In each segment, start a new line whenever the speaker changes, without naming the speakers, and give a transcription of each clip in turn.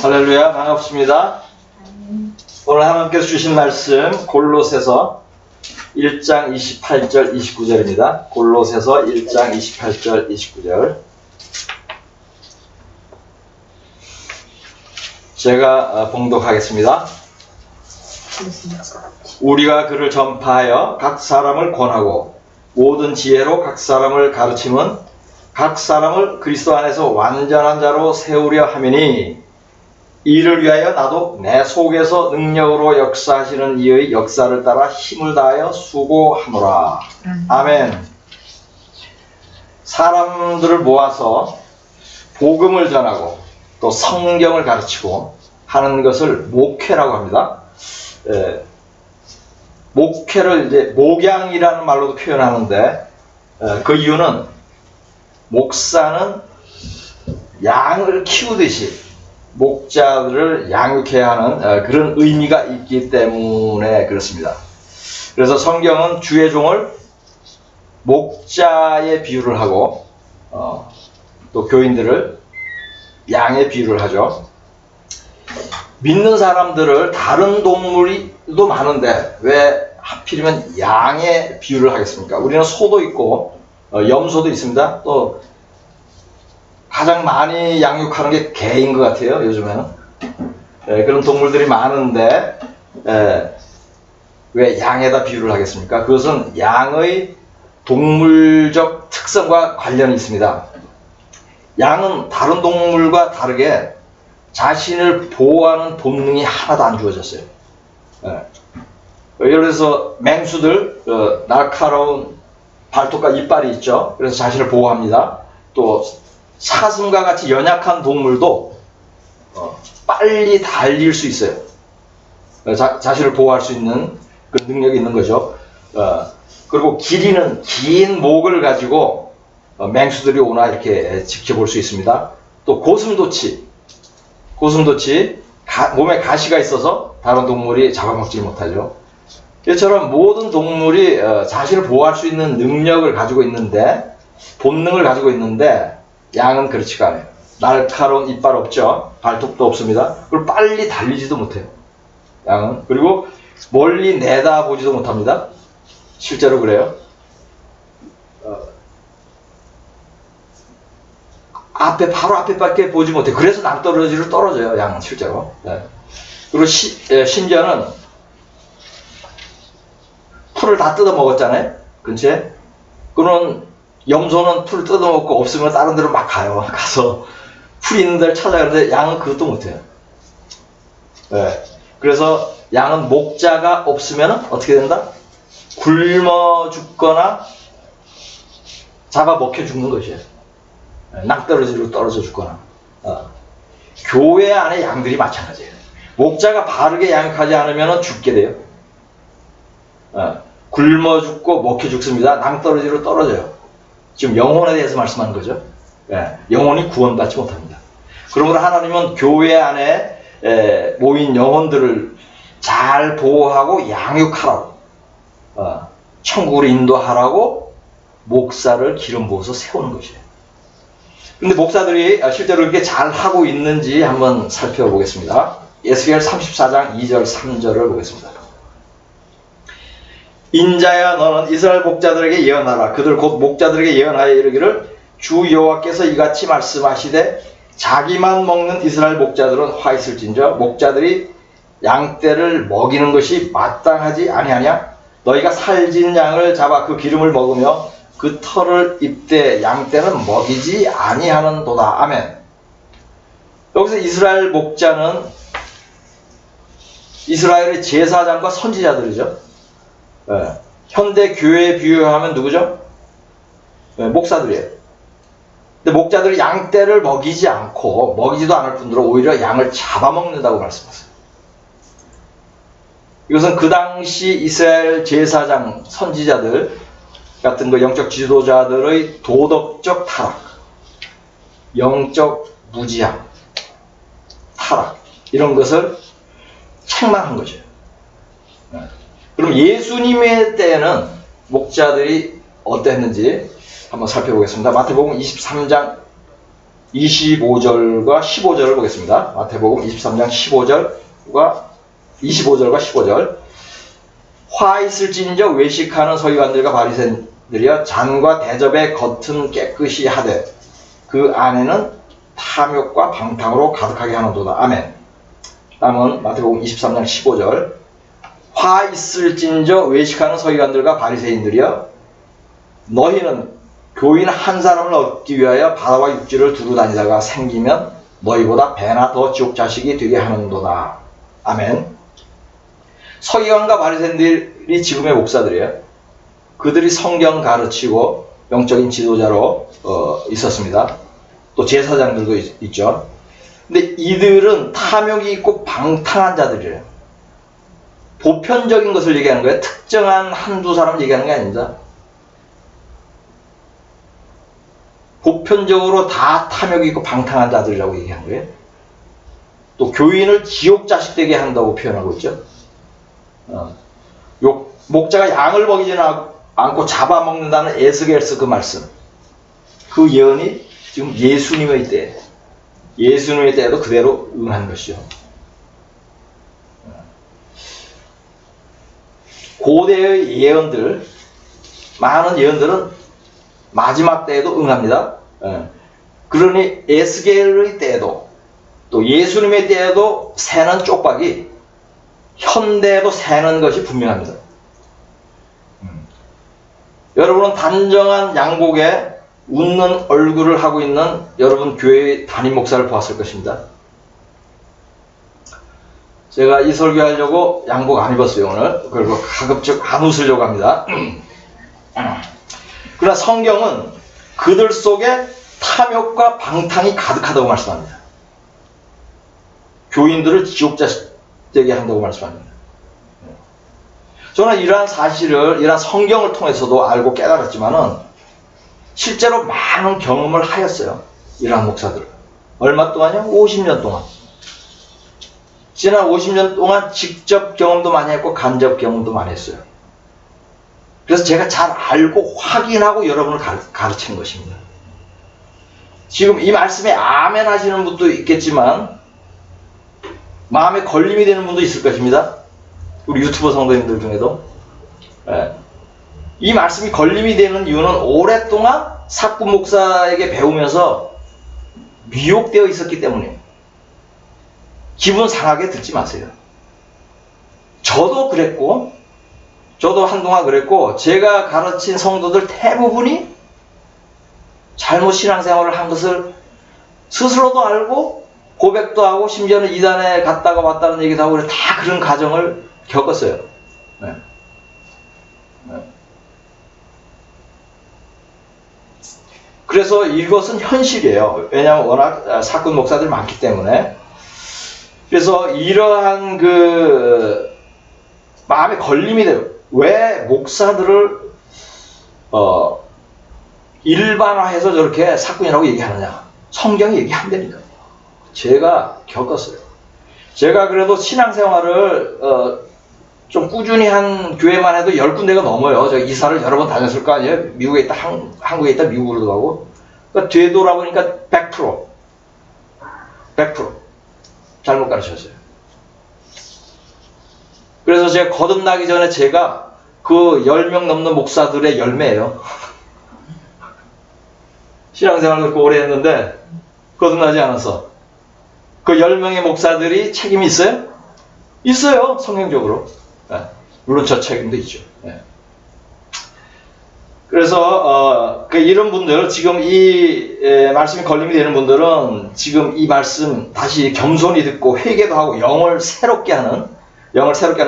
할렐루야, 반갑습니다. 오늘 하나님께서 주신 말씀 골로새서 1장 28절 29절입니다. 골로새서 1장 28절 29절. 제가 봉독하겠습니다. 우리가 그를 전파하여 각 사람을 권하고 모든 지혜로 각 사람을 가르침은 각 사람을 그리스도 안에서 완전한 자로 세우려 함이니 이를 위하여 나도 내 속에서 능력으로 역사하시는 이의 역사를 따라 힘을 다하여 수고하노라. 아멘. 사람들을 모아서 복음을 전하고 또 성경을 가르치고 하는 것을 목회라고 합니다. 목회를 이제 목양이라는 말로도 표현하는데 그 이유는 목사는 양을 키우듯이 목자들을 양육해야 하는 그런 의미가 있기 때문에 그렇습니다. 그래서 성경은 주의 종을 목자의 비유를 하고 또 교인들을 양의 비유를 하죠. 믿는 사람들을 다른 동물도 많은데 왜 하필이면 양의 비유를 하겠습니까? 우리는 소도 있고 염소도 있습니다. 또 가장 많이 양육하는 게 개인 것 같아요, 요즘에는. 그런 동물들이 많은데 왜 양에다 비유를 하겠습니까? 그것은 양의 동물적 특성과 관련이 있습니다. 양은 다른 동물과 다르게 자신을 보호하는 본능이 하나도 안 주어졌어요. 예를 들어서 맹수들, 날카로운 발톱과 이빨이 있죠. 그래서 자신을 보호합니다. 또 사슴과 같이 연약한 동물도 빨리 달릴 수 있어요. 자신을 보호할 수 있는 그 능력이 있는 거죠. 그리고 길이는 긴 목을 가지고 맹수들이 오나 이렇게 지켜볼 수 있습니다. 또 고슴도치 몸에 가시가 있어서 다른 동물이 잡아먹지 못하죠. 이처럼 모든 동물이 자신을 보호할 수 있는 능력을 가지고 있는데, 본능을 가지고 있는데 양은 그렇지가 않아요. 날카로운 이빨 없죠. 발톱도 없습니다. 그리고 빨리 달리지도 못해요, 양은. 그리고 멀리 내다보지도 못합니다. 실제로 그래요. 바로 앞에밖에 보지 못해요. 그래서 낭떠러지로 떨어져요, 양은 실제로. 그리고 심지어는 풀을 다 뜯어 먹었잖아요, 근처에. 그런 염소는 풀을 뜯어 먹고 없으면 다른 데로 막 가요. 가서 풀 있는 데를 찾아가는데 양은 그것도 못해요. 그래서 양은 목자가 없으면 어떻게 된다? 굶어 죽거나 잡아먹혀 죽는 것이에요. 낭떠러지로 떨어져 죽거나. 교회 안에 양들이 마찬가지예요. 목자가 바르게 양육하지 않으면 죽게 돼요. 굶어 죽고 먹혀 죽습니다. 낭떠러지로 떨어져요. 지금 영혼에 대해서 말씀하는 거죠. 영혼이 구원받지 못합니다. 그러므로 하나님은 교회 안에 모인 영혼들을 잘 보호하고 양육하라고, 천국으로 인도하라고 목사를 기름 부어서 세우는 것이에요. 근데 목사들이 실제로 이렇게 잘 하고 있는지 한번 살펴보겠습니다. 에스겔 34장 2절 3절을 보겠습니다. 인자야, 너는 이스라엘 목자들에게 예언하라. 그들 곧 목자들에게 예언하여 이르기를 주 여호와께서 이같이 말씀하시되 자기만 먹는 이스라엘 목자들은 화 있을진저 목자들이 양떼를 먹이는 것이 마땅하지 아니하냐? 너희가 살진 양을 잡아 그 기름을 먹으며 그 털을 입되 양떼는 먹이지 아니하는도다. 아멘. 여기서 이스라엘 목자는 이스라엘의 제사장과 선지자들이죠. 현대 교회에 비유하면 누구죠? 목사들이에요. 근데 목자들이 양떼를 먹이지 않고, 먹이지도 않을 뿐더러 오히려 양을 잡아먹는다고 말씀하세요. 이것은 그 당시 이스라엘 제사장, 선지자들 같은 그 영적 지도자들의 도덕적 타락, 영적 무지함, 타락, 이런 것을 책망한 거죠. 그럼 예수님의 때에는 목자들이 어땠는지 한번 살펴보겠습니다. 마태복음 23장 25절과 15절을 보겠습니다. 마태복음 23장 25절과 15절. 화 있을진저 외식하는 서기관들과 바리새인들이여 잔과 대접의 겉은 깨끗이 하되 그 안에는 탐욕과 방탕으로 가득하게 하는도다. 아멘. 다음은 마태복음 23장 15절. 화 있을진저 외식하는 서기관들과 바리새인들이여 너희는 교인 한 사람을 얻기 위하여 바다와 육지를 두루 다니다가 생기면 너희보다 배나 더 지옥 자식이 되게 하는도다. 아멘. 서기관과 바리새인들이 지금의 목사들이에요. 그들이 성경 가르치고 영적인 지도자로 있었습니다. 또 제사장들도 있죠. 근데 이들은 탐욕이 있고 방탕한 자들이에요. 보편적인 것을 얘기하는 거예요. 특정한 한두 사람을 얘기하는 게 아닙니다. 보편적으로 다 탐욕이 있고 방탕한 자들이라고 얘기하는 거예요. 또 교인을 지옥 자식 되게 한다고 표현하고 있죠. 목자가 양을 먹이지는 않고 잡아먹는다는 에스겔서 그 말씀, 그 예언이 지금 예수님의 때에도 그대로 응한 것이죠. 고대의 예언들, 많은 예언들은 마지막 때에도 응합니다. 그러니 에스겔의 때에도 또 예수님의 때에도 새는 쪽박이 현대에도 새는 것이 분명합니다. 여러분은 단정한 양복에 웃는 얼굴을 하고 있는 여러분 교회의 담임 목사를 보았을 것입니다. 제가 이 설교하려고 양복 안 입었어요 오늘. 그리고 가급적 안 웃으려고 합니다. 그러나 성경은 그들 속에 탐욕과 방탕이 가득하다고 말씀합니다. 교인들을 지옥자식 되게 한다고 말씀합니다. 저는 이러한 사실을, 이러한 성경을 통해서도 알고 깨달았지만은 실제로 많은 경험을 하였어요. 이러한 목사들은. 얼마 동안요? 50년 동안. 지난 50년 동안 직접 경험도 많이 했고 간접 경험도 많이 했어요. 그래서 제가 잘 알고 확인하고 여러분을 가르치는 것입니다. 지금 이 말씀에 아멘 하시는 분도 있겠지만 마음에 걸림이 되는 분도 있을 것입니다. 우리 유튜버 성도님들 중에도. 이 말씀이 걸림이 되는 이유는 오랫동안 사꾼 목사에게 배우면서 미혹되어 있었기 때문이에요. 기분 상하게 듣지 마세요. 저도 그랬고, 저도 한동안 그랬고, 제가 가르친 성도들 대부분이 잘못 신앙생활을 한 것을 스스로도 알고 고백도 하고 심지어는 이단에 갔다가 왔다는 얘기도 하고 다 그런 과정을 겪었어요. 그래서 이것은 현실이에요. 왜냐하면 워낙 사꾼 목사들이 많기 때문에. 그래서 이러한 마음에 걸림이 돼요. 왜 목사들을 일반화해서 저렇게 사꾼이라고 얘기하느냐. 성경이 얘기한다니까요. 제가 겪었어요. 제가 그래도 신앙생활을 좀 꾸준히 한 교회만 해도 10군데가 넘어요. 제가 이사를 여러 번 다녔을 거 아니에요. 미국에 있다 한국에 있다 미국으로도 가고. 그러니까 되돌아보니까 100% 잘못 가르쳤어요. 그래서 제가 거듭나기 전에 제가 그 10명 넘는 목사들의 열매예요. 신앙생활을 그렇게 오래 했는데 거듭나지 않아서. 그 10명의 목사들이 책임이 있어요? 있어요. 성경적으로. 물론 저 책임도 있죠. 그래서 이런 분들, 지금 이 말씀이 걸림이 되는 분들은 지금 이 말씀 다시 겸손히 듣고 회개도 하고 영을 새롭게 하는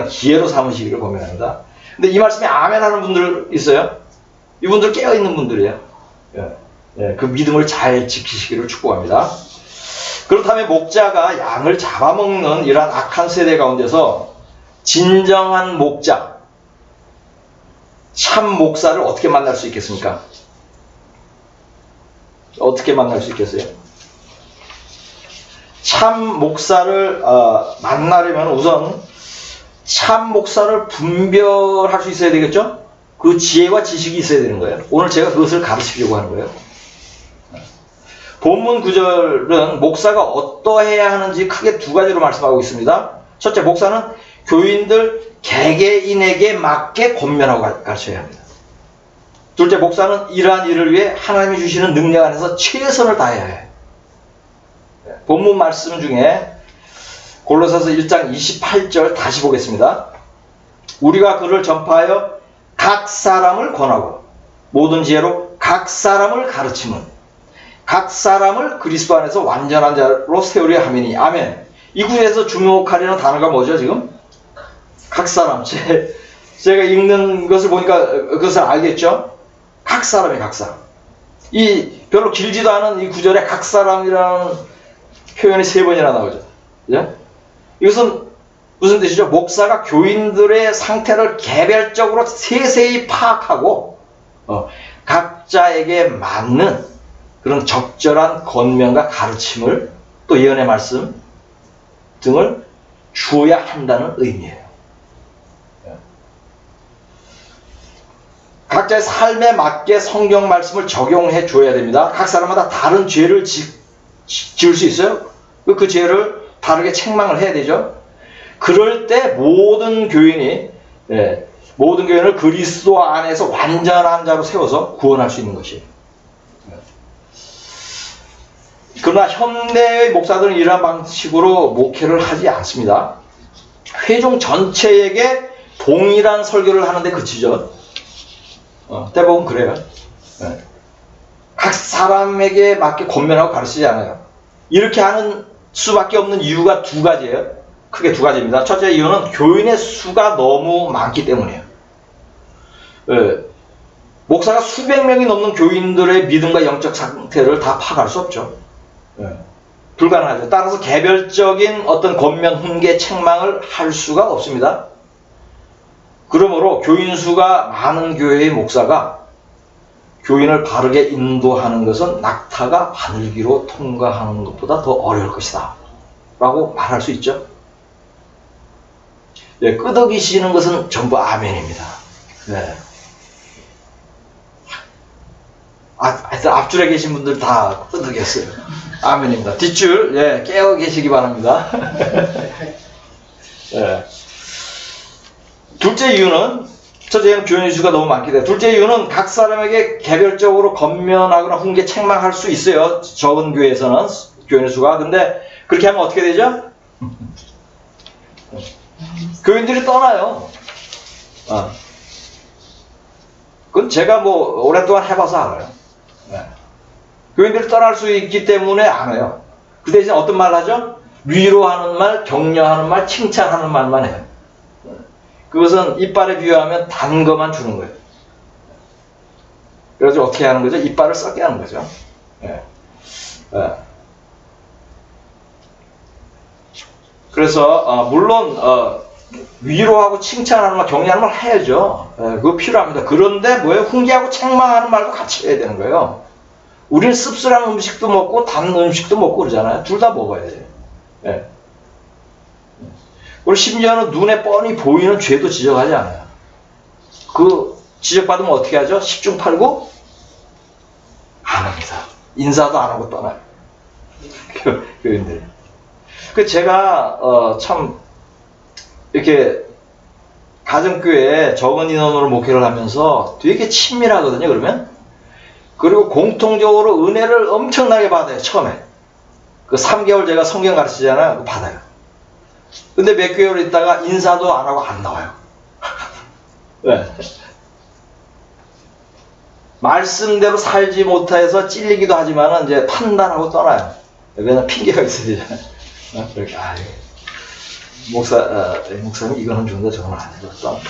기회로 삼으시기를 고민합니다. 근데 이 말씀에 아멘 하는 분들 있어요? 이분들 깨어있는 분들이에요. 그 믿음을 잘 지키시기를 축복합니다. 그렇다면 목자가 양을 잡아먹는 이러한 악한 세대 가운데서 진정한 목자, 참 목사를 어떻게 만날 수 있겠습니까? 어떻게 만날 수 있겠어요? 참 목사를 만나려면 우선 참 목사를 분별할 수 있어야 되겠죠? 그 지혜와 지식이 있어야 되는 거예요. 오늘 제가 그것을 가르치려고 하는 거예요. 본문 구절은 목사가 어떠해야 하는지 크게 두 가지로 말씀하고 있습니다. 첫째, 목사는 교인들 개개인에게 맞게 권면하고 가르쳐야 합니다. 둘째, 목사는 이러한 일을 위해 하나님이 주시는 능력 안에서 최선을 다해야 해요. 본문 말씀 중에 골로새서 1장 28절 다시 보겠습니다. 우리가 그를 전파하여 각 사람을 권하고 모든 지혜로 각 사람을 가르치면 각 사람을 그리스도 안에서 완전한 자로 세우려 함이니. 아멘. 이 구에서 주목하려는 단어가 뭐죠 지금? 각 사람. 제가 읽는 것을 보니까 그것을 알겠죠? 각 사람이 각 사람. 이 별로 길지도 않은 이 구절에 각 사람이라는 표현이 3번이나 나오죠. 그죠? 이것은 무슨 뜻이죠? 목사가 교인들의 상태를 개별적으로 세세히 파악하고 각자에게 맞는 그런 적절한 권면과 가르침을 또 예언의 말씀 등을 주어야 한다는 의미예요. 각자의 삶에 맞게 성경 말씀을 적용해 줘야 됩니다. 각 사람마다 다른 죄를 지을 수 있어요. 그 죄를 다르게 책망을 해야 되죠. 그럴 때 모든 교인을 그리스도 안에서 완전한 자로 세워서 구원할 수 있는 것이에요. 그러나 현대의 목사들은 이러한 방식으로 목회를 하지 않습니다. 회중 전체에게 동일한 설교를 하는데 그치죠. 대부분 그래요. 각 사람에게 맞게 권면하고 가르치지 않아요. 이렇게 하는 수밖에 없는 이유가 두 가지예요. 크게 두 가지입니다. 첫째 이유는 교인의 수가 너무 많기 때문이에요. 목사가 수백 명이 넘는 교인들의 믿음과 영적 상태를 다 파악할 수 없죠. 불가능하죠. 따라서 개별적인 어떤 권면, 훈계, 책망을 할 수가 없습니다. 그러므로 교인 수가 많은 교회의 목사가 교인을 바르게 인도하는 것은 낙타가 바늘기로 통과하는 것보다 더 어려울 것이다 라고 말할 수 있죠. 끄덕이시는 것은 전부 아멘입니다. 하여튼 앞줄에 계신 분들 다 끄덕였어요. 아멘입니다. 뒷줄 깨어 계시기 바랍니다. 둘째 이유는, 첫째는 교인의 수가 너무 많기 때문에. 둘째 이유는 각 사람에게 개별적으로 권면하거나 훈계, 책망할 수 있어요. 적은 교회에서는 교인의 수가. 근데 그렇게 하면 어떻게 되죠? 교인들이 떠나요. 그건 제가 오랫동안 해봐서 알아요. 교인들이 떠날 수 있기 때문에 안 해요. 그 대신 어떤 말 하죠? 위로하는 말, 격려하는 말, 칭찬하는 말만 해요. 그것은 이빨에 비유하면 단 것만 주는 거예요. 그래서 어떻게 하는 거죠? 이빨을 썩게 하는 거죠. 그래서 물론 위로하고 칭찬하는 말, 격려하는 말 해야죠. 그거 필요합니다. 그런데 뭐예요? 훈계하고 책망하는 말도 같이 해야 되는 거예요. 우리는 씁쓸한 음식도 먹고 단 음식도 먹고 그러잖아요. 둘 다 먹어야 돼요. 그리고 심지어는 눈에 뻔히 보이는 죄도 지적하지 않아요. 그 지적받으면 어떻게 하죠? 10중 8구 안 합니다. 인사도 안 하고 떠나요. 교인들. 제가 참 이렇게 가정교회에 적은 인원으로 목회를 하면서 되게 친밀하거든요. 그러면 그리고 공통적으로 은혜를 엄청나게 받아요. 처음에 그 3개월 제가 성경 가르치잖아요. 받아요. 근데 몇 개월 있다가 인사도 안 하고 안 나와요. 왜? 말씀대로 살지 못해서 찔리기도 하지만 이제 판단하고 떠나요. 왜냐면 핑계가 있어야 되잖아요. 그렇게 목사님 이거는 준다 저거는 안 해줬어.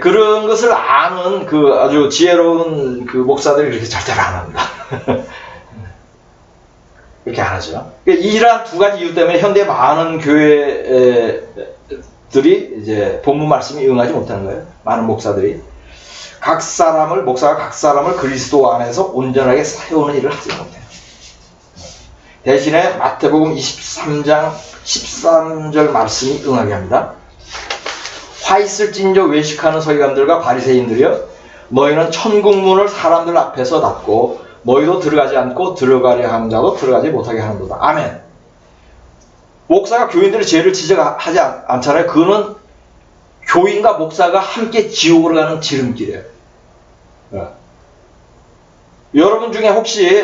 그런 것을 아는 그 아주 지혜로운 그 목사들이 그렇게 절대로 안 합니다. 그렇게 안 하죠. 이러한 두 가지 이유 때문에 현대 많은 교회들이 이제 본문 말씀이 응하지 못하는 거예요. 많은 목사들이 목사가 각 사람을 그리스도 안에서 온전하게 세우는 일을 하지 못해요. 대신에 마태복음 23장 13절 말씀이 응하게 합니다. 화 있을진저 외식하는 서기관들과 바리새인들이여, 너희는 천국문을 사람들 앞에서 닫고 너희도 들어가지 않고 들어가려 하는 자도 들어가지 못하게 하는도다. 아멘. 목사가 교인들의 죄를 지적하지 않잖아요. 그거는 교인과 목사가 함께 지옥으로 가는 지름길이에요. 여러분 중에 혹시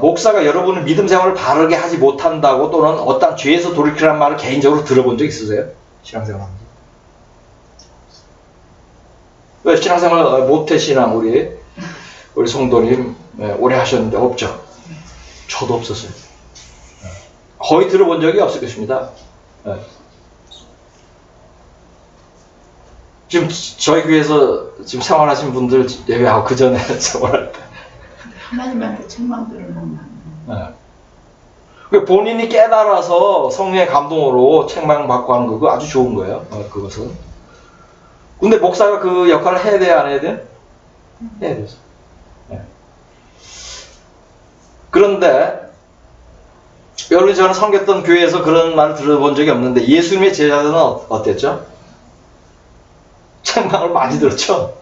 목사가 여러분의 믿음 생활을 바르게 하지 못한다고 또는 어떤 죄에서 돌이키라는 말을 개인적으로 들어본 적 있으세요? 신앙생활 하면서. 왜 신앙생활 모태신앙 우리 성도님 오래 하셨는데 없죠? 저도 없었어요. 거의 들어본 적이 없을 것입니다. 지금 저희 교회에서 지금 생활하신 분들 예배하고 그 전에 생활할 때
하나님한테 책망 들으면
본인이 깨달아서 성령의 감동으로 책망받고 하는 거 아주 좋은 거예요. 그것은. 근데 목사가 그 역할을 해야 돼요? 안 해야 돼요? 해야 되죠. 그런데 여러분이 저는 섬겼던 교회에서 그런 말을 들어본 적이 없는데 예수님의 제자들은 어땠죠? 책망을 많이 들었죠?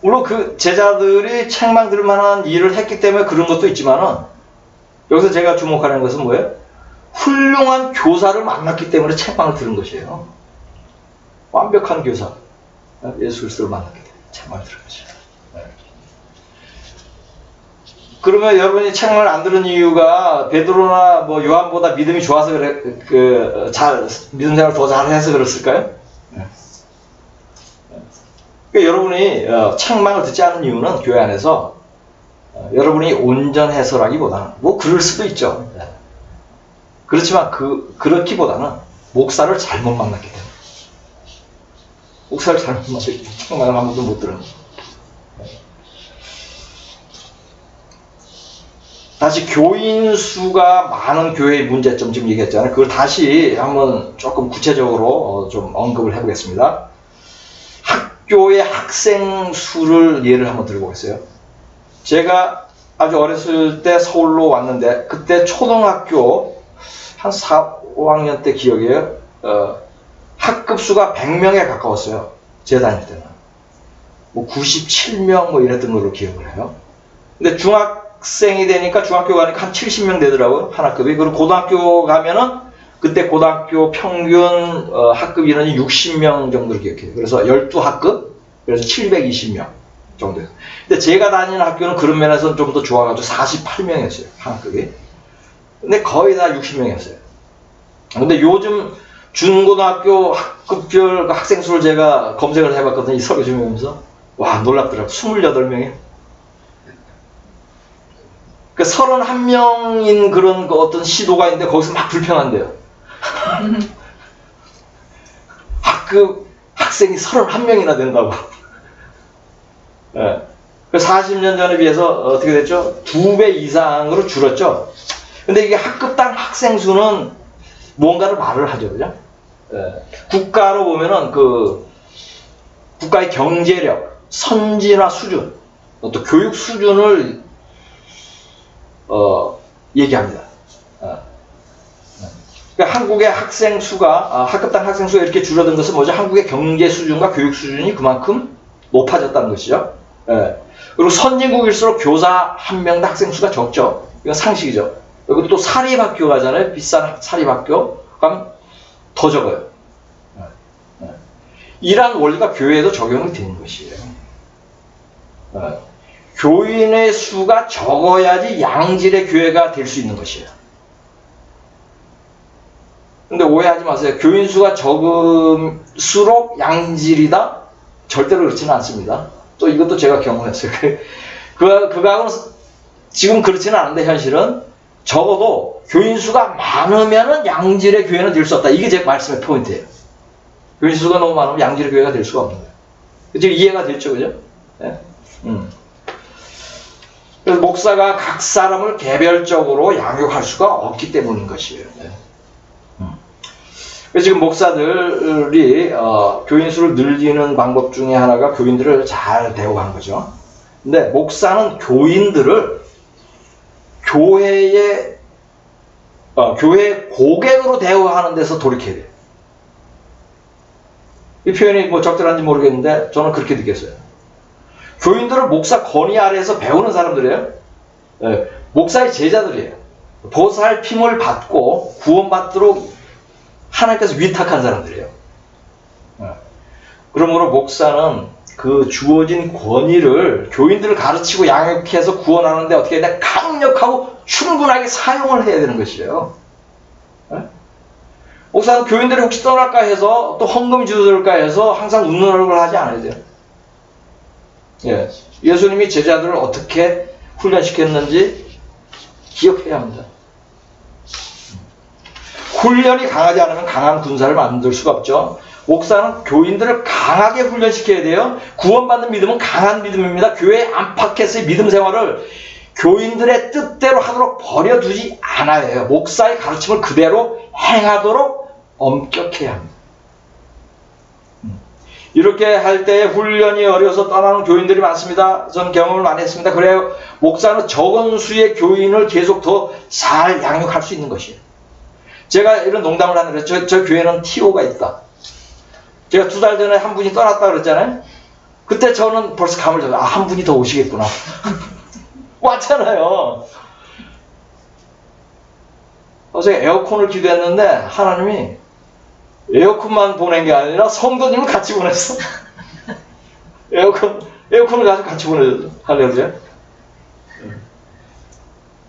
물론 그 제자들이 책망 들을 만한 일을 했기 때문에 그런 것도 있지만은 여기서 제가 주목하는 것은 뭐예요? 훌륭한 교사를 만났기 때문에 책망을 들은 것이에요. 완벽한 교사, 예수 그리스도를 만났기 때문에 책망을 들은 것이에요. 그러면 여러분이 책망을 안 들은 이유가 베드로나 뭐 요한보다 믿음이 좋아서 그래, 믿음 생활을 더 잘해서 그랬을까요? 그러니까 여러분이 책망을 듣지 않은 이유는 교회 안에서 여러분이 온전해서라기보다는 뭐 그럴 수도 있죠. 그렇지만 그렇기보다는 목사를 잘못 만났기 때문에 목사를 잘못 만났기 때문에 책망을 한 번도 못 들은 거예요. 다시 교인 수가 많은 교회의 문제점 지금 얘기했잖아요. 그걸 다시 한번 조금 구체적으로 좀 언급을 해보겠습니다. 학교의 학생 수를 예를 한번 들어보겠어요. 제가 아주 어렸을 때 서울로 왔는데 그때 초등학교 한 4, 5학년 때 기억이에요. 학급 수가 100명에 가까웠어요. 제가 다닐 때는. 뭐 97명 뭐 이랬던 걸로 기억을 해요. 근데 중학생이 되니까 중학교 가니까 한 70명 되더라고요. 한 학급이. 그리고 고등학교 가면은 그때 고등학교 평균 학급 인원이 60명 정도를 기억해요. 그래서 12학급, 그래서 720명 정도예요. 근데 제가 다니는 학교는 그런 면에서는 좀 더 좋아가지고 48명이었어요. 한 학급이. 근데 거의 다 60명이었어요. 근데 요즘 중고등학교 학급별 학생 수를 제가 검색을 해봤거든요. 이 설교 준비하면서. 와, 놀랍더라고요. 28명이에요. 그 31명인 그런 어떤 시도가 있는데 거기서 막 불평한대요. 학급 학생이 31명이나 된다고. 네. 40년 전에 비해서 어떻게 됐죠? 2배 이상으로 줄었죠. 근데 이게 학급당 학생 수는 뭔가를 말을 하죠, 그죠? 네. 국가로 보면은 그 국가의 경제력, 선진화 수준, 또 교육 수준을 얘기합니다. 그러니까 한국의 학생 수가, 학급당 학생 수가 이렇게 줄어든 것은 뭐죠? 한국의 경제 수준과 교육 수준이 그만큼 높아졌다는 것이죠. 예. 그리고 선진국일수록 교사 한 명당 학생 수가 적죠. 이건 상식이죠. 그리고 또 사립학교 가잖아요. 비싼 사립학교. 그럼 더 적어요. 이러한 원리가 교회에도 적용이 되는 것이에요. 교인의 수가 적어야지 양질의 교회가 될 수 있는 것이에요. 근데 오해하지 마세요. 교인 수가 적을수록 양질이다? 절대로 그렇지는 않습니다. 또 이것도 제가 경험했어요. 그거하고는 지금 그렇지는 않은데 현실은 적어도 교인 수가 많으면은 양질의 교회는 될 수 없다. 이게 제 말씀의 포인트예요. 교인 수가 너무 많으면 양질의 교회가 될 수가 없는 거예요. 지금 이해가 됐죠, 그죠? 네? 그래서 목사가 각 사람을 개별적으로 양육할 수가 없기 때문인 것이에요. 네. 그래서 지금 목사들이 교인 수를 늘리는 방법 중에 하나가 교인들을 잘 대우하는 거죠. 근데 목사는 교인들을 교회 고객으로 대우하는 데서 돌이켜야 돼요. 이 표현이 뭐 적절한지 모르겠는데 저는 그렇게 느꼈어요. 교인들은 목사 권위 아래에서 배우는 사람들이에요. 예, 목사의 제자들이에요. 보살핌을 받고 구원받도록 하나님께서 위탁한 사람들이에요. 예. 그러므로 목사는 그 주어진 권위를 교인들을 가르치고 양육해서 구원하는데 어떻게 해야 돼? 강력하고 충분하게 사용을 해야 되는 것이에요. 예? 목사는 교인들이 혹시 떠날까 해서 또 헌금 주들까 해서 항상 웃는 얼굴을 하지 않아야 돼요. 예. 예수님이 제자들을 어떻게 훈련시켰는지 기억해야 합니다. 훈련이 강하지 않으면 강한 군사를 만들 수가 없죠. 목사는 교인들을 강하게 훈련시켜야 돼요. 구원받는 믿음은 강한 믿음입니다. 교회 안팎에서의 믿음 생활을 교인들의 뜻대로 하도록 버려두지 않아야 해요. 목사의 가르침을 그대로 행하도록 엄격해야 합니다. 이렇게 할 때 훈련이 어려서 떠나는 교인들이 많습니다. 전 경험을 많이 했습니다. 그래요. 목사는 적은 수의 교인을 계속 더 잘 양육할 수 있는 것이에요. 제가 이런 농담을 하는 거예요. 저 교회는 TO가 있다. 제가 2달 전에 한 분이 떠났다 그랬잖아요. 그때 저는 벌써 감을 잡아요. 아, 한 분이 더 오시겠구나. 왔잖아요. 어제 에어컨을 기도했는데 하나님이 에어컨만 보낸 게 아니라 성도님을 같이 보냈어. 에어컨을 가지고 같이 보내줬어. 할렐루야.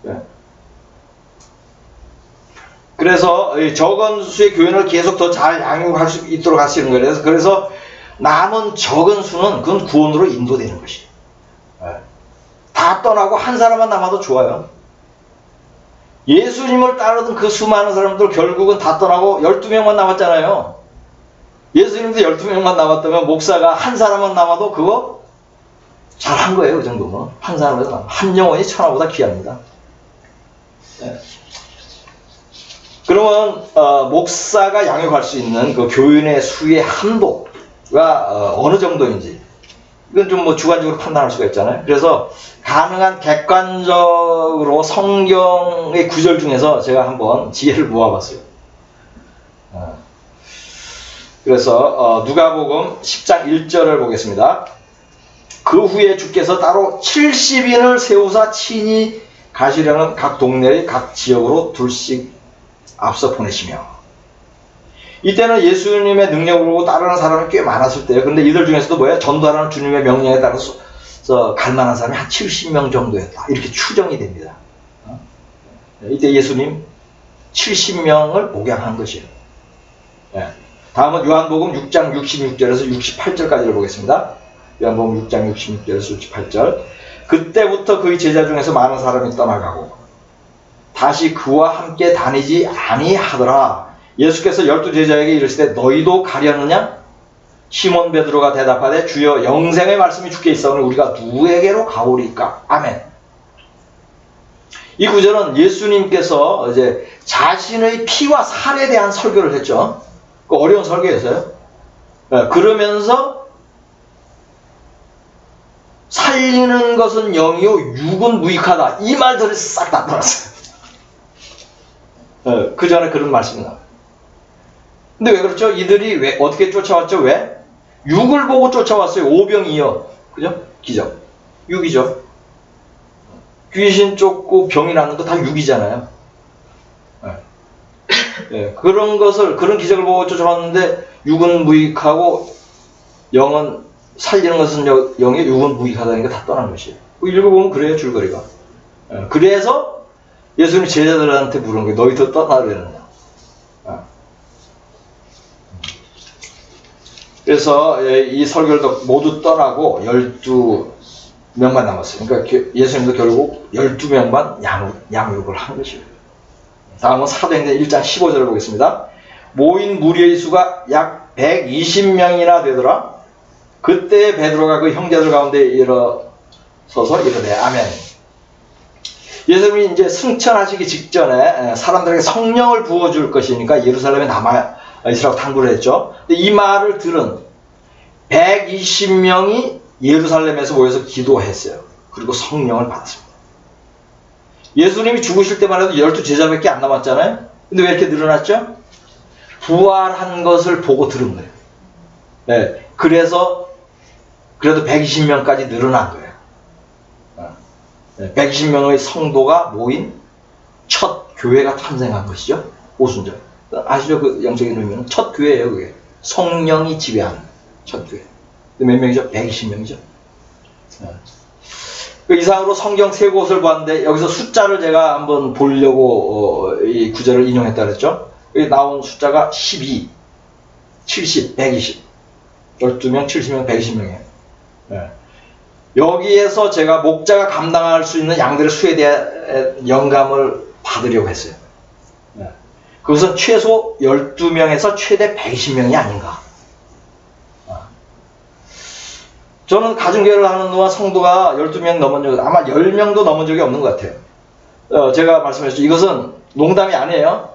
네. 그래서 적은 수의 교인을 계속 더 잘 양육할 수 있도록 하시는 거예요. 그래서 남은 적은 수는 그건 구원으로 인도되는 것이에요. 네. 다 떠나고 한 사람만 남아도 좋아요. 예수님을 따르던 그 수많은 사람들 결국은 다 떠나고 12명만 남았잖아요. 예수님도 12명만 남았다면 목사가 한 사람만 남아도 그거 잘한 거예요. 그 정도면. 한 사람에서 한 영혼이 천하보다 귀합니다. 네. 그러면 목사가 양육할 수 있는 그 교인의 수의 한도가 어느 정도인지 이건 좀 뭐 주관적으로 판단할 수가 있잖아요. 그래서 가능한 객관적으로 성경의 구절 중에서 제가 한번 지혜를 모아봤어요. 그래서 누가복음 10장 1절을 보겠습니다. 그 후에 주께서 따로 70인을 세우사 친히 가시려는 각 동네의 각 지역으로 둘씩 앞서 보내시며, 이때는 예수님의 능력을 보고 따르는 사람이 꽤 많았을 때예요. 근데 이들 중에서도 뭐예요? 전도하라는 주님의 명령에 따라서 갈 만한 사람이 한 70명 정도였다. 이렇게 추정이 됩니다. 이때 예수님 70명을 목양한 것이에요. 다음은 요한복음 6장 66절에서 68절까지를 보겠습니다. 요한복음 6장 66절에서 68절. 그때부터 그의 제자 중에서 많은 사람이 떠나가고 다시 그와 함께 다니지 아니하더라. 예수께서 12제자에게 이르시되 너희도 가려느냐? 시몬 베드로가 대답하되 주여 영생의 말씀이 주께 있사오니 우리가 누구에게로 가오리까? 아멘. 이 구절은 예수님께서 이제 자신의 피와 살에 대한 설교를 했죠. 그 어려운 설교였어요. 그러면서 살리는 것은 영이요 육은 무익하다. 이 말들을 싹 다 떠났어요. 그 전에 그런 말씀이 나와요. 근데 왜 그렇죠? 이들이 왜 어떻게 쫓아왔죠? 왜? 육을 보고 쫓아왔어요. 오병이어. 그죠? 기적. 육이죠. 귀신 쫓고 병이 나는 거 다 육이잖아요. 그런 기적을 보고 쫓아왔는데 육은 무익하고 영은 살리는 것은 영이 육은 무익하다는 게 다 떠난 것이에요. 읽어보면 그래요, 줄거리가. 그래서 예수님이 제자들한테 물은 거예요. 너희도 떠나려느냐. 그래서 이 설교를 모두 떠나고 12명만 남았어요. 그러니까 예수님도 결국 12명만 양육을 한 것이에요. 다음은 사도행전 1장 15절을 보겠습니다. 모인 무리의 수가 약 120명이나 되더라. 그때 베드로가 그 형제들 가운데 일어서서 이르되 아멘. 예수님이 이제 승천하시기 직전에 사람들에게 성령을 부어줄 것이니까 예루살렘에 남아 있으라고 당부를 했죠. 이 말을 들은 120명이 예루살렘에서 모여서 기도했어요. 그리고 성령을 받았습니다. 예수님이 죽으실 때만 해도 12제자밖에 안 남았잖아요. 근데 왜 이렇게 늘어났죠? 부활한 것을 보고 들은 거예요. 네, 그래서 그래도 120명까지 늘어난 거예요. 120명의 성도가 모인 첫 교회가 탄생한 것이죠. 오순절. 아시죠? 그 영적인 의미는 첫 교회예요. 그게 성령이 지배하는 첫 교회. 몇 명이죠? 120명이죠. 그 이상으로 성경 세 곳을 봤는데 여기서 숫자를 제가 한번 보려고 이 구절을 인용했다 그랬죠. 여기 나온 숫자가 12, 70, 120, 12명, 70명, 120명이에요. 네. 여기에서 제가 목자가 감당할 수 있는 양들의 수에 대한 영감을 받으려고 했어요. 네. 그것은 최소 12명에서 최대 120명이 아닌가. 저는 가정교회를 하는 동안 성도가 12명 넘은 적이, 아마 10명도 넘은 적이 없는 것 같아요. 제가 말씀하셨죠. 이것은 농담이 아니에요.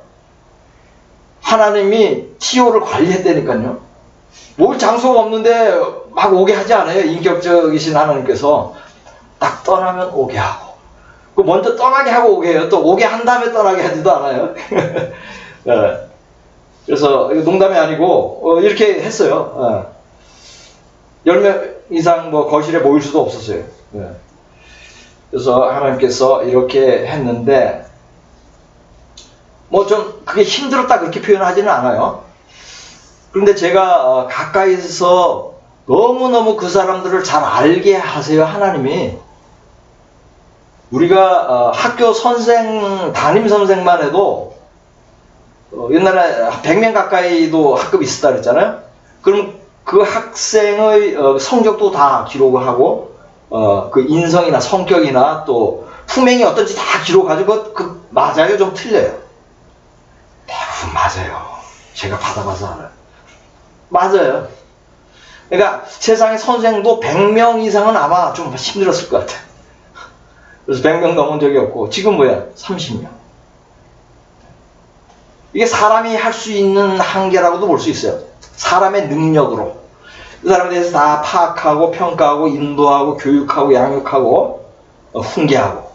하나님이 TO를 관리했다니까요. 뭘 장소가 없는데 막 오게 하지 않아요. 인격적이신 하나님께서 딱 떠나면 오게 하고, 그 먼저 떠나게 하고 오게 해요. 또 오게 한 다음에 떠나게 하지도 않아요. 네. 그래서 농담이 아니고 이렇게 했어요. 10명 이상 뭐 거실에 모일 수도 없었어요. 네. 그래서 하나님께서 이렇게 했는데 뭐 좀 그게 힘들었다 그렇게 표현하지는 않아요. 그런데 제가 가까이서 너무너무 그 사람들을 잘 알게 하세요. 하나님이. 우리가 학교 선생, 담임 선생만 해도 옛날에 100명 가까이도 학급이 있었다 그랬잖아요. 그럼 그 학생의 성적도 다 기록을 하고 그 인성이나 성격이나 또 품행이 어떤지 다 기록하고 그 맞아요? 좀 틀려요? 대부분 맞아요. 제가 받아봐서 알아요. 맞아요. 그러니까 세상에 선생도 100명 이상은 아마 좀 힘들었을 것 같아요. 그래서 100명 넘은 적이 없고 지금 뭐야? 30명. 이게 사람이 할 수 있는 한계라고도 볼 수 있어요. 사람의 능력으로 그 사람에 대해서 다 파악하고 평가하고 인도하고 교육하고 양육하고 훈계하고.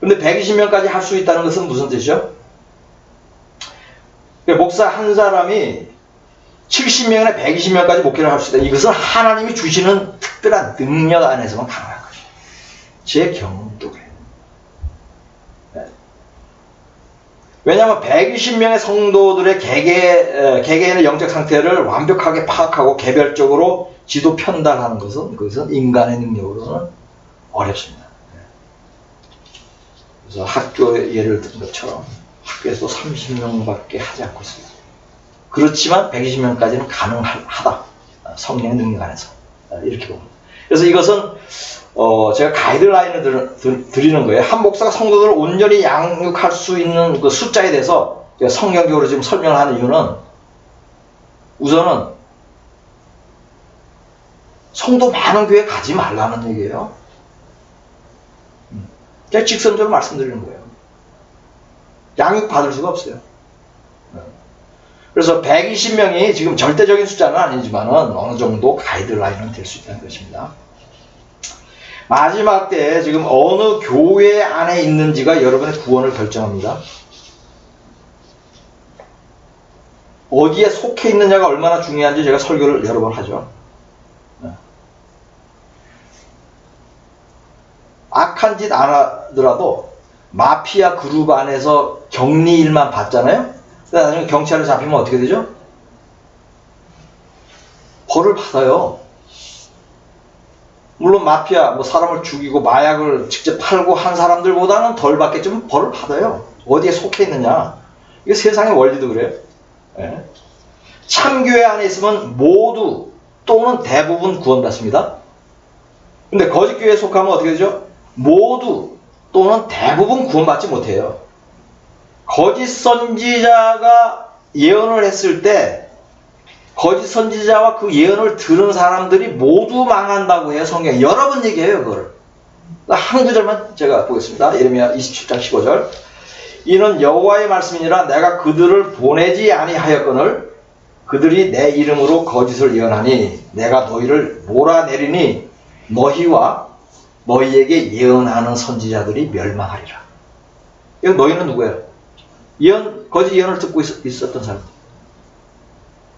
그런데 120명까지 할 수 있다는 것은 무슨 뜻이죠? 목사 한 사람이 70명이나 120명까지 목회를 할 수 있다. 이것은 하나님이 주시는 특별한 능력 안에서만 가능한 것이에요. 제 경험도 그래요. 네. 왜냐하면 120명의 성도들의 개개인의 영적 상태를 완벽하게 파악하고 개별적으로 지도 편달하는 것은 그것은 인간의 능력으로는 어렵습니다. 그래서 학교에 예를 든 것처럼 학교에서 30명밖에 하지 않고 있습니다. 그렇지만 120명까지는 가능하다. 성령의 능력 안에서. 이렇게 봅니다. 그래서 이것은 제가 가이드라인을 드리는 거예요. 한 목사가 성도들을 온전히 양육할 수 있는 그 숫자에 대해서 제가 성경적으로 지금 설명을 하는 이유는 우선은 성도 많은 교회 가지 말라는 얘기예요. 제가 직선적으로 말씀드리는 거예요. 양육 받을 수가 없어요. 그래서 120명이 지금 절대적인 숫자는 아니지만 어느 정도 가이드라인은 될 수 있다는 것입니다. 마지막 때 지금 어느 교회 안에 있는지가 여러분의 구원을 결정합니다. 어디에 속해 있느냐가 얼마나 중요한지 제가 설교를 여러 번 하죠. 악한 짓 안 하더라도 마피아 그룹 안에서 격리일만 받잖아요. 나중에 경찰에 잡히면 어떻게 되죠? 벌을 받아요. 물론 마피아, 뭐 사람을 죽이고 마약을 직접 팔고 한 사람들보다는 덜 받겠지만 벌을 받아요. 어디에 속해 있느냐. 이게 세상의 원리도 그래요. 네. 참교회 안에 있으면 모두 또는 대부분 구원받습니다. 근데 거짓교회에 속하면 어떻게 되죠? 모두 또는 대부분 구원받지 못해요. 거짓 선지자가 예언을 했을 때 거짓 선지자와 그 예언을 들은 사람들이 모두 망한다고 해요. 성경에 여러 번 얘기해요. 그거를. 한 구절만 제가 보겠습니다. 예레미야 27장 15절. 이는 여호와의 말씀이니라 내가 그들을 보내지 아니하였거늘 그들이 내 이름으로 거짓을 예언하니 내가 너희를 몰아내리니 너희와 너희에게 예언하는 선지자들이 멸망하리라. 이건 너희는 누구예요? 거짓 예언을 듣고 있었던 사람.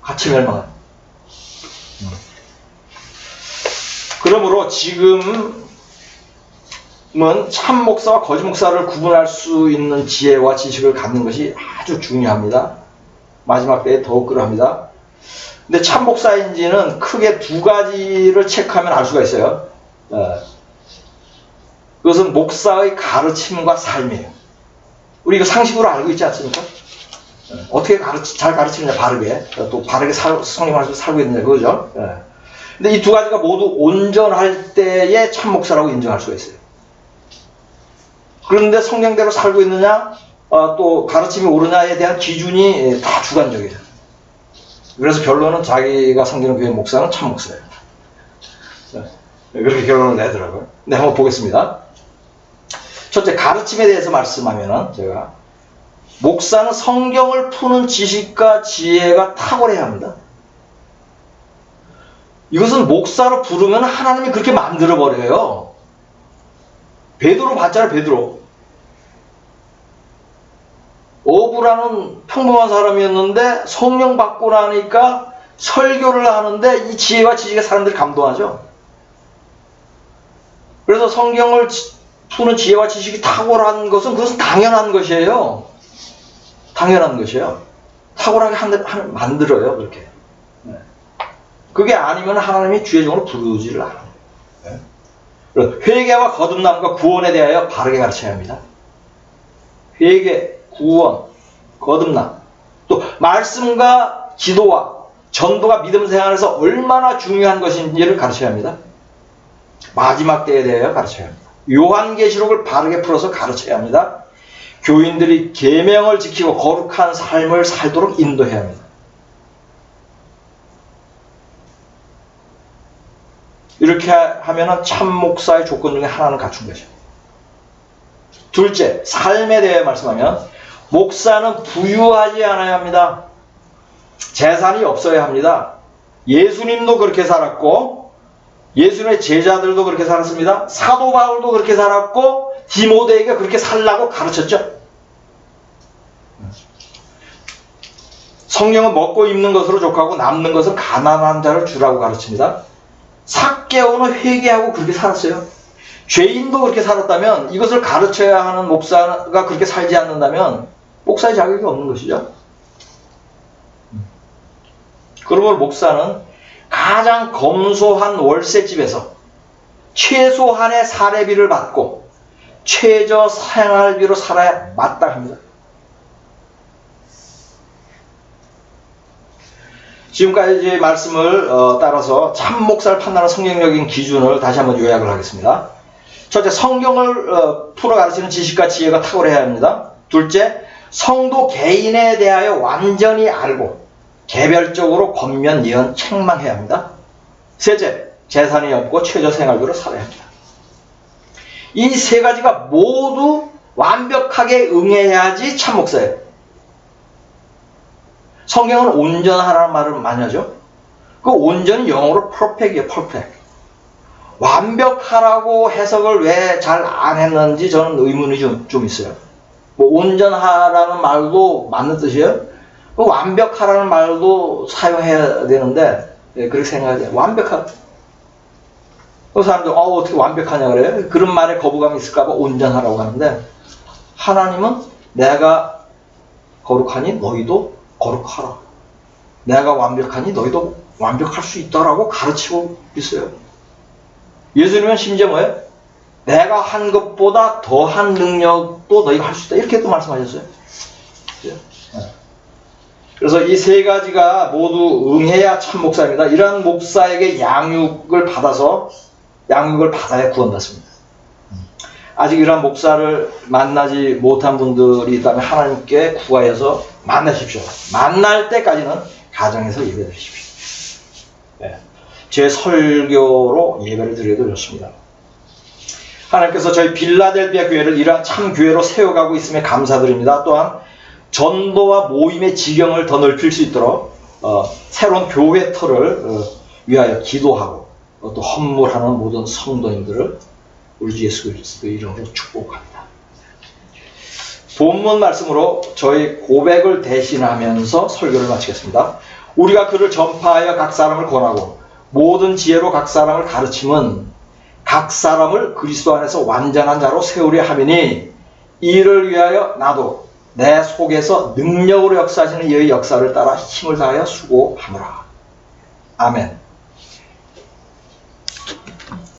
같이 멸망한. 그러므로 지금은 참 목사와 거짓 목사를 구분할 수 있는 지혜와 지식을 갖는 것이 아주 중요합니다. 마지막 때에 더욱 그러합니다. 근데 참 목사인지는 크게 두 가지를 체크하면 알 수가 있어요. 그것은 목사의 가르침과 삶이에요. 우리 이거 상식으로 알고 있지 않습니까? 어떻게 잘 가르치느냐, 바르게. 또 바르게 성령 안에서 살고 있느냐, 그거죠. 근데 이 두 가지가 모두 온전할 때에 참 목사라고 인정할 수가 있어요. 그런데 성경대로 살고 있느냐, 또 가르침이 옳으냐에 대한 기준이 다 주관적이에요. 그래서 결론은 자기가 섬기는 교회 목사는 참 목사예요. 그렇게 결론을 내더라고요. 네, 한번 보겠습니다. 첫째, 가르침에 대해서 말씀하면은 제가 목사는 성경을 푸는 지식과 지혜가 탁월해야 합니다. 이것은 목사로 부르면 하나님이 그렇게 만들어버려요. 베드로 봤잖아요, 베드로. 어부라는 평범한 사람이었는데 성령 받고 나니까 설교를 하는데 이 지혜와 지식의 사람들이 감동하죠. 그래서 성경을 푸는 지혜와 지식이 탁월한 것은 그것은 당연한 것이에요. 당연한 것이에요. 탁월하게 만들어요, 그렇게. 그게 아니면 하나님이 주의적으로 부르지를 않아요. 회개와 거듭남과 구원에 대하여 바르게 가르쳐야 합니다. 회개, 구원, 거듭남, 또 말씀과 기도와 전도가 믿음 생활에서 얼마나 중요한 것인지를 가르쳐야 합니다. 마지막 때에 대하여 가르쳐야 합니다. 요한계시록을 바르게 풀어서 가르쳐야 합니다. 교인들이 계명을 지키고 거룩한 삶을 살도록 인도해야 합니다. 이렇게 하면 참 목사의 조건 중에 하나는 갖춘 것이죠. 둘째, 삶에 대해 말씀하면 목사는 부유하지 않아야 합니다. 재산이 없어야 합니다. 예수님도 그렇게 살았고 예수님의 제자들도 그렇게 살았습니다. 사도 바울도 그렇게 살았고 디모데에게 그렇게 살라고 가르쳤죠. 성령은 먹고 입는 것으로 족하고 남는 것은 가난한 자를 주라고 가르칩니다. 삭개오는 회개하고 그렇게 살았어요. 죄인도 그렇게 살았다면 이것을 가르쳐야 하는 목사가 그렇게 살지 않는다면 목사의 자격이 없는 것이죠. 그러므로 목사는 가장 검소한 월세집에서 최소한의 사례비를 받고 최저 생활비로 살아야 마땅합니다. 지금까지 말씀을 따라서 참 목사를 판단하는 성경적인 기준을 다시 한번 요약을 하겠습니다. 첫째, 성경을 풀어 가르치는 지식과 지혜가 탁월해야 합니다. 둘째, 성도 개인에 대하여 완전히 알고 개별적으로 권면, 예언, 책망해야 합니다. 셋째, 재산이 없고 최저 생활비로 살아야 합니다. 이 세 가지가 모두 완벽하게 응해야지 참 목사예요. 성경은 온전하라는 말을 많이 하죠. 그 온전은 영어로 perfect이에요, perfect. 완벽하라고 해석을 왜 잘 안 했는지 저는 의문이 좀 있어요. 뭐 온전하라는 말도 맞는 뜻이에요. 그 완벽하라는 말도 사용해야 되는데 그렇게 생각해요. 완벽한. 그 사람들 어떻게 완벽하냐 그래요? 그런 말에 거부감이 있을까봐 온전하라고 하는데 하나님은 내가 거룩하니 너희도 거룩하라. 내가 완벽하니 너희도 완벽할 수 있다라고 가르치고 있어요. 예수님은 심지어 뭐예요? 내가 한 것보다 더한 능력도 너희가 할 수 있다. 이렇게 또 말씀하셨어요. 그래서 이 세 가지가 모두 응해야 참 목사입니다. 이러한 목사에게 양육을 받아야 구원받습니다. 아직 이러한 목사를 만나지 못한 분들이 있다면 하나님께 구하여서 만나십시오. 만날 때까지는 가정에서 예배드리십시오. 제 설교로 예배를 드려도 좋습니다. 하나님께서 저희 빌라델비아 교회를 이러한 참 교회로 세워가고 있음에 감사드립니다. 또한 전도와 모임의 지경을 더 넓힐 수 있도록 새로운 교회 터를 위하여 기도하고 또 헌물하는 모든 성도님들을 우리 주 예수 그리스도의 이름으로 축복합니다. 본문 말씀으로 저희 고백을 대신하면서 설교를 마치겠습니다. 우리가 그를 전파하여 각 사람을 권하고 모든 지혜로 각 사람을 가르침은 각 사람을 그리스도 안에서 완전한 자로 세우려 함이니 이를 위하여 나도 내 속에서 능력으로 역사하시는 이의 역사를 따라 힘을 다하여 수고하노라. 아멘.